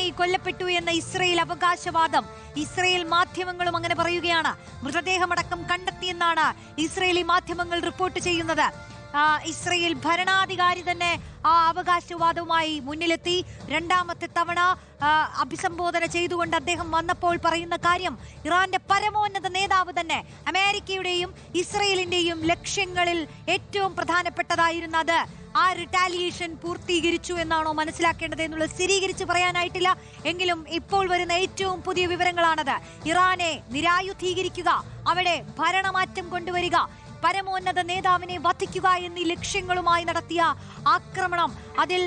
Khamenei കൊല്ലപ്പെട്ടു എന്ന Israel അവകാശവാദം ഇസ്രയേൽ മാധ്യമങ്ങളും അങ്ങനെ പറയുകയാണ്. മൃതദേഹമടക്കം കണ്ടെത്തിയെന്നാണ് ഇസ്രയേലി മാധ്യമങ്ങൾ റിപ്പോർട്ട് ചെയ്യുന്നത്. ഇസ്രയേൽ ഭരണാധികാരി തന്നെ ആ അവകാശവാദവുമായി മുന്നിലെത്തി. രണ്ടാമത്തെ തവണ അഭിസംബോധന ചെയ്തുകൊണ്ട് അദ്ദേഹം വന്നപ്പോൾ പറയുന്ന കാര്യം, ഇറാന്റെ പരമോന്നത നേതാവ് തന്നെ അമേരിക്കയുടെയും ഇസ്രയേലിന്റെയും ലക്ഷ്യങ്ങളിൽ ഏറ്റവും പ്രധാനപ്പെട്ടതായിരുന്നത് ആ റിട്ടാലിയേഷൻ പൂർത്തീകരിച്ചു എന്നാണോ മനസ്സിലാക്കേണ്ടത് എന്നുള്ളത് സ്ഥിരീകരിച്ച് പറയാനായിട്ടില്ല. എങ്കിലും ഇപ്പോൾ വരുന്ന ഏറ്റവും പുതിയ വിവരങ്ങളാണത്. ഇറാനെ നിരായുധീകരിക്കുക, അവിടെ ഭരണമാറ്റം കൊണ്ടുവരിക, പരമോന്നത നേതാവിനെ വധിക്കുക എന്നീ ലക്ഷ്യങ്ങളുമായി നടത്തിയ ആക്രമണം, അതിൽ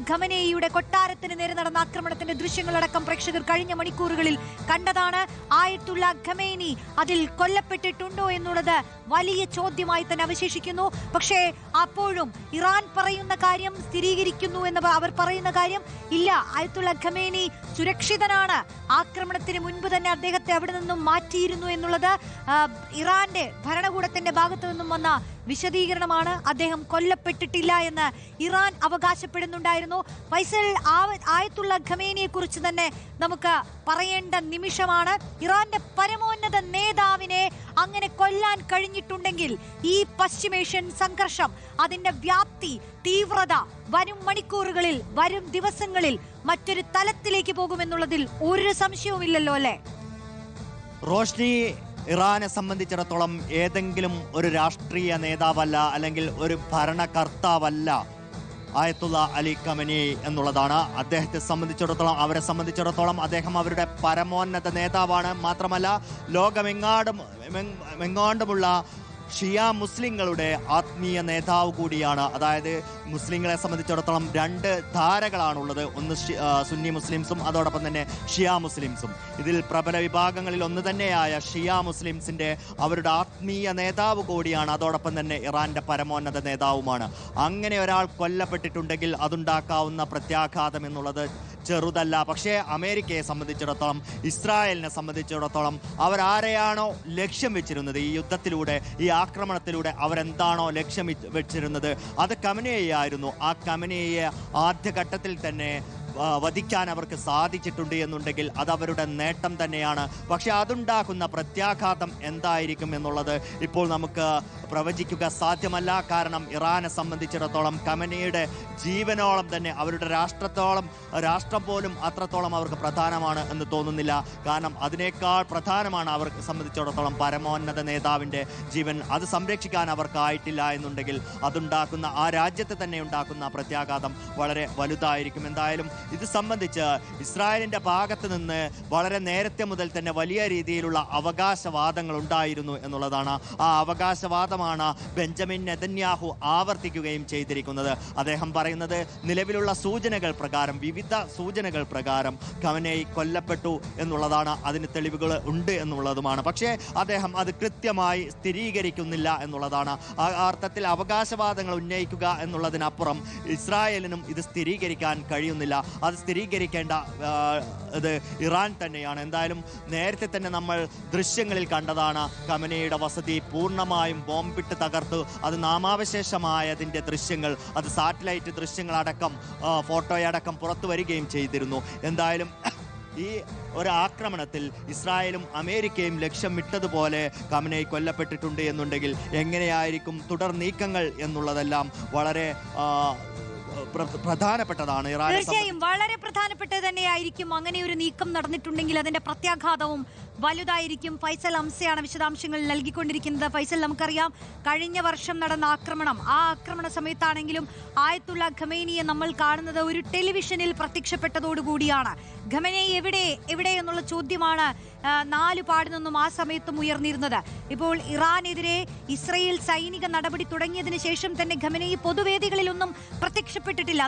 ഖമനേയിയുടെ കൊട്ടാരത്തിന് നേരെ നടന്ന ആക്രമണത്തിന്റെ ദൃശ്യങ്ങളടക്കം പ്രേക്ഷകർ കഴിഞ്ഞ മണിക്കൂറുകളിൽ കണ്ടതാണ്. ആയത്തുള്ള ഖമേനി അതിൽ കൊല്ലപ്പെട്ടിട്ടുണ്ടോ എന്നുള്ളത് വലിയ ചോദ്യമായി തന്നെ അവശേഷിക്കുന്നു. പക്ഷേ അപ്പോഴും ഇറാൻ പറയുന്ന കാര്യം സ്ഥിരീകരിക്കുന്നു എന്ന് അവർ പറയുന്ന കാര്യം ഇല്ല, ആയത്തുള്ള ഖമേനി സുരക്ഷിതനാണ്, ആക്രമണത്തിന് മുൻപ് തന്നെ അദ്ദേഹത്തെ അവിടെ നിന്നും മാറ്റിയിരുന്നു എന്നുള്ളത് ഇറാന്റെ ഭരണകൂടത്തിന്റെ ഭാഗത്തു നിന്നും വന്ന വിശദീകരണമാണ്. അദ്ദേഹം കൊല്ലപ്പെട്ടിട്ടില്ല എന്ന് ഇറാൻ അവകാശപ്പെടുന്നുണ്ടായിരുന്നു. ഫൈസൽ, ആയത്തുള്ള ഖമേനിയെ കുറിച്ച് തന്നെ നമുക്ക് പറയേണ്ട നിമിഷമാണ്. ഇറാന്റെ പരമോന്നത നേതാവിനെ അങ്ങനെ കൊല്ലാൻ കഴിഞ്ഞിട്ടുണ്ടെങ്കിൽ ഈ പശ്ചിമേഷ്യൻ സംഘർഷം, അതിന്റെ വ്യാപ്തി, തീവ്രത വരും മണിക്കൂറുകളിൽ, വരും ദിവസങ്ങളിൽ മറ്റൊരു തലത്തിലേക്ക് പോകുമെന്നുള്ളതിൽ ഒരു സംശയവുമില്ലല്ലോ അല്ലേ? റോഷ്നി, ഇറാനെ സംബന്ധിച്ചിടത്തോളം ഏതെങ്കിലും ഒരു രാഷ്ട്രീയ നേതാവല്ല, അല്ലെങ്കിൽ ഒരു ഭരണകർത്താവല്ല ആയത്തുള്ള അലി ഖമനി എന്നുള്ളതാണ്. അദ്ദേഹത്തെ സംബന്ധിച്ചിടത്തോളം, അവരെ സംബന്ധിച്ചിടത്തോളം അദ്ദേഹം അവരുടെ പരമോന്നത നേതാവാണ്. മാത്രമല്ല ലോകമെങ്ങാണ്ടുമുള്ള ഷിയ മുസ്ലിങ്ങളുടെ ആത്മീയ നേതാവ് കൂടിയാണ്. അതായത് മുസ്ലിങ്ങളെ സംബന്ധിച്ചിടത്തോളം രണ്ട് ധാരകളാണുള്ളത്, ഒന്ന് സുന്നി മുസ്ലിംസും അതോടൊപ്പം തന്നെ ഷിയ മുസ്ലിംസും. ഇതിൽ പ്രബല വിഭാഗങ്ങളിൽ ഒന്ന് തന്നെയായ ഷിയ മുസ്ലിംസിൻ്റെ അവരുടെ ആത്മീയ നേതാവ് കൂടിയാണ്, അതോടൊപ്പം തന്നെ ഇറാന്റെ പരമോന്നത നേതാവുമാണ്. അങ്ങനെ ഒരാൾ കൊല്ലപ്പെട്ടിട്ടുണ്ടെങ്കിൽ അതുണ്ടാക്കാവുന്ന പ്രത്യാഘാതം എന്നുള്ളത് ചെറുതല്ല. പക്ഷേ അമേരിക്കയെ സംബന്ധിച്ചിടത്തോളം, ഇസ്രായേലിനെ സംബന്ധിച്ചിടത്തോളം അവരാരെയാണോ ലക്ഷ്യം വെച്ചിരുന്നത് ഈ യുദ്ധത്തിലൂടെ, ഈ ആക്രമണത്തിലൂടെ അവരെന്താണോ ലക്ഷ്യം വെച്ചിരുന്നത് അത് ഖമനേയിയായിരുന്നു. ആ ഖമനേയിയെ ആദ്യഘട്ടത്തിൽ തന്നെ വധിക്കാൻ അവർക്ക് സാധിച്ചിട്ടുണ്ട് എന്നുണ്ടെങ്കിൽ അത് അവരുടെ നേട്ടം തന്നെയാണ്. പക്ഷെ അതുണ്ടാക്കുന്ന പ്രത്യാഘാതം എന്തായിരിക്കും എന്നുള്ളത് ഇപ്പോൾ നമുക്ക് പ്രവചിക്കുക സാധ്യമല്ല. കാരണം ഇറാനെ സംബന്ധിച്ചിടത്തോളം ഖമനേയിയുടെ ജീവനോളം തന്നെ, അവരുടെ രാഷ്ട്രം പോലും അത്രത്തോളം അവർക്ക് പ്രധാനമാണ് എന്ന് തോന്നുന്നില്ല. കാരണം അതിനേക്കാൾ പ്രധാനമാണ് അവർക്ക് സംബന്ധിച്ചിടത്തോളം പരമോന്നത നേതാവിൻ്റെ ജീവൻ. അത് സംരക്ഷിക്കാൻ അവർക്കായിട്ടില്ല എന്നുണ്ടെങ്കിൽ അതുണ്ടാക്കുന്ന, ആ രാജ്യത്തെ തന്നെ ഉണ്ടാക്കുന്ന പ്രത്യാഘാതം വളരെ വലുതായിരിക്കും. എന്തായാലും ഇത് സംബന്ധിച്ച് ഇസ്രായേലിൻ്റെ ഭാഗത്ത് നിന്ന് വളരെ നേരത്തെ മുതൽ തന്നെ വലിയ രീതിയിലുള്ള അവകാശവാദങ്ങൾ ഉണ്ടായിരുന്നു എന്നുള്ളതാണ്. ആ അവകാശവാദമാണ് ബെഞ്ചമിൻ നെതന്യാഹു ആവർത്തിക്കുകയും ചെയ്തിരിക്കുന്നത്. അദ്ദേഹം പറയുന്നത്, നിലവിലുള്ള സൂചനകൾ പ്രകാരം, വിവിധ സൂചനകൾ പ്രകാരം ഖമനേയി കൊല്ലപ്പെട്ടു എന്നുള്ളതാണ്, അതിന് തെളിവുകൾ ഉണ്ട് എന്നുള്ളതുമാണ്. പക്ഷേ അദ്ദേഹം അത് കൃത്യമായി സ്ഥിരീകരിക്കുന്നില്ല എന്നുള്ളതാണ്. ആ അർത്ഥത്തിൽ അവകാശവാദങ്ങൾ ഉന്നയിക്കുക എന്നുള്ളതിനപ്പുറം ഇസ്രായേലിനും ഇത് സ്ഥിരീകരിക്കാൻ കഴിയുന്നില്ല. അത് സ്ഥിരീകരിക്കേണ്ട ഇത് ഇറാൻ തന്നെയാണ്. എന്തായാലും നേരത്തെ തന്നെ നമ്മൾ ദൃശ്യങ്ങളിൽ കണ്ടതാണ്, ഖമനേയിയുടെ വസതി പൂർണ്ണമായും ബോംബിട്ട് തകർത്തു. അത് നാമാവശേഷമായതിൻ്റെ ദൃശ്യങ്ങൾ, അത് സാറ്റലൈറ്റ് ദൃശ്യങ്ങളടക്കം, ഫോട്ടോയടക്കം പുറത്തു വരികയും ചെയ്തിരുന്നു. എന്തായാലും ഈ ഒരു ആക്രമണത്തിൽ ഇസ്രായേലും അമേരിക്കയും ലക്ഷ്യം വിട്ടതുപോലെ ഖമനേയി കൊല്ലപ്പെട്ടിട്ടുണ്ട് എന്നുണ്ടെങ്കിൽ എങ്ങനെയായിരിക്കും തുടർ നീക്കങ്ങൾ എന്നുള്ളതെല്ലാം വളരെ പ്രധാനപ്പെട്ടതാണ്. തീർച്ചയായും വളരെ പ്രധാനപ്പെട്ടത് തന്നെയായിരിക്കും. അങ്ങനെ ഒരു നീക്കം നടന്നിട്ടുണ്ടെങ്കിൽ അതിന്റെ പ്രത്യാഘാതവും വലുതായിരിക്കും. ഫൈസൽ അംസയാണ് വിശദാംശങ്ങൾ നൽകിക്കൊണ്ടിരിക്കുന്നത്. ഫൈസൽ, നമുക്കറിയാം കഴിഞ്ഞ വർഷം നടന്ന ആക്രമണം, ആ ആക്രമണ സമയത്താണെങ്കിലും ആയത്തുള്ള ഖമേനിയെ നമ്മൾ കാണുന്നത് ഒരു ടെലിവിഷനിൽ പ്രത്യക്ഷപ്പെട്ടതോടുകൂടിയാണ്. ഖമേനി എവിടെ എന്നുള്ള ചോദ്യമാണ് നാലുപാട് നിന്നും ആ സമയത്തും ഉയർന്നിരുന്നത്. ഇപ്പോൾ ഇറാനെതിരെ ഇസ്രയേൽ സൈനിക നടപടി തുടങ്ങിയതിനു ശേഷം തന്നെ ഖമേനി പൊതുവേദികളിലൊന്നും പ്രത്യക്ഷപ്പെട്ടിട്ടില്ല.